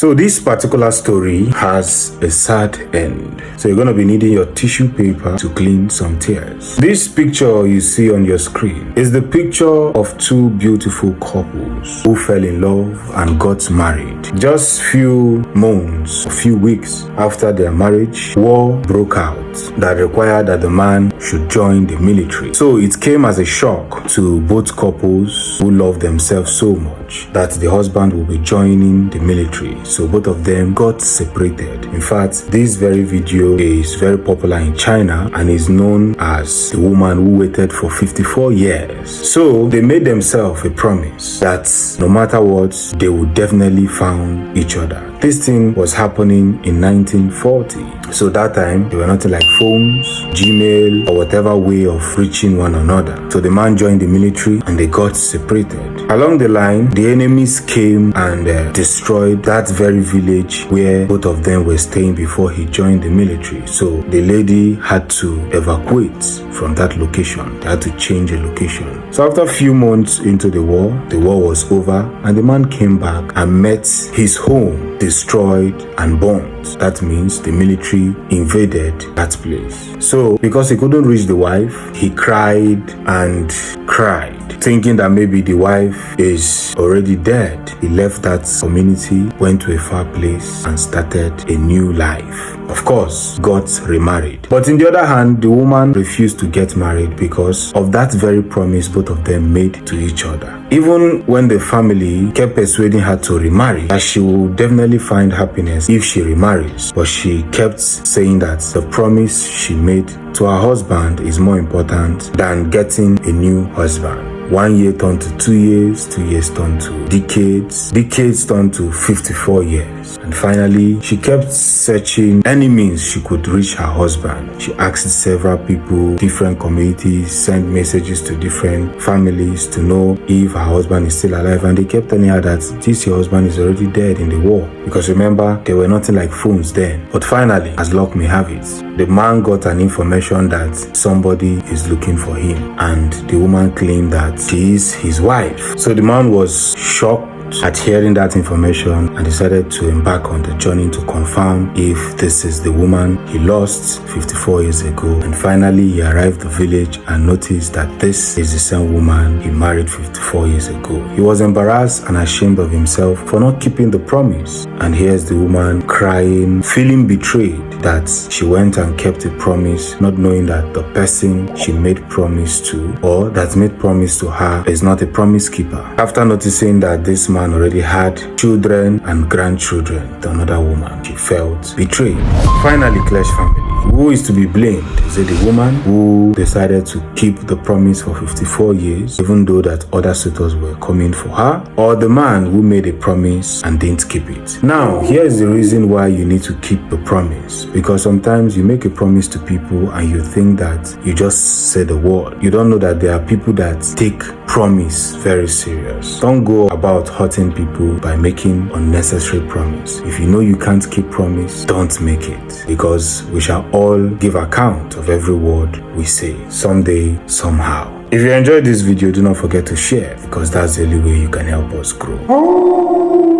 So this particular story has a sad end. So you're going to be needing your tissue paper to clean some tears. This picture you see on your screen is the picture of two beautiful couples who fell in love and got married. Just few months, a few weeks after their marriage, war broke out that required that the man should join the military. So it came as a shock to both couples who love themselves so much that the husband will be joining the military. So both of them got separated. In fact, this very video is very popular in China and is known as the woman who waited for 54 years. So they made themselves a promise that no matter what, they would definitely find each other. This thing was happening in 1940. So that time, there were nothing like phones, Gmail, or whatever way of reaching one another. So the man joined the military and they got separated. Along the line, the enemies came and destroyed that very village where both of them were staying before he joined the military. So the lady had to evacuate from that location. They had to change the location. So after a few months into the war was over and the man came back and met his home destroyed and burnt. That means the military invaded that place. So because he couldn't reach the wife, he cried and cried, thinking that maybe the wife is already dead. He left that community, went to a far place and started a new life. Of course, got remarried. But on the other hand, the woman refused to get married because of that very promise both of them made to each other. Even when the family kept persuading her to remarry, that she will definitely find happiness if she remarries. But she kept saying that the promise she made to her husband is more important than getting a new husband. 1 year turned to 2 years, 2 years turned to decades, decades turned to 54 years. And finally, she kept searching any means she could reach her husband. She asked several people, different communities, sent messages to different families to know if her husband is still alive. And they kept telling her that this your husband is already dead in the war. Because remember, there were nothing like phones then. But finally, as luck may have it, the man got an information that somebody is looking for him. And the woman claimed that she is his wife. So the man was shocked at hearing that information and decided to embark on the journey to confirm if this is the woman he lost 54 years ago. And finally, he arrived at the village and noticed that this is the same woman he married 54 years ago. He was embarrassed and ashamed of himself for not keeping the promise. And here's the woman crying, feeling betrayed that she went and kept a promise, not knowing that the person she made promise to or that made promise to her is not a promise keeper. After noticing that this man already had children and grandchildren with another woman, she felt betrayed. Finally, Clash family, who is to be blamed? Is it the woman who decided to keep the promise for 54 years even though that other suitors were coming for her, or the man who made a promise and didn't keep it? Now, here's the reason why you need to keep the promise. Because sometimes you make a promise to people and you think that you just said the word. You don't know that there are people that take promise very serious. Don't go about hurting people by making unnecessary promise. If you know you can't keep promise, don't make it. Because we shall all give account of every word we say, someday, somehow. If you enjoyed this video, do not forget to share because that's the only way you can help us grow.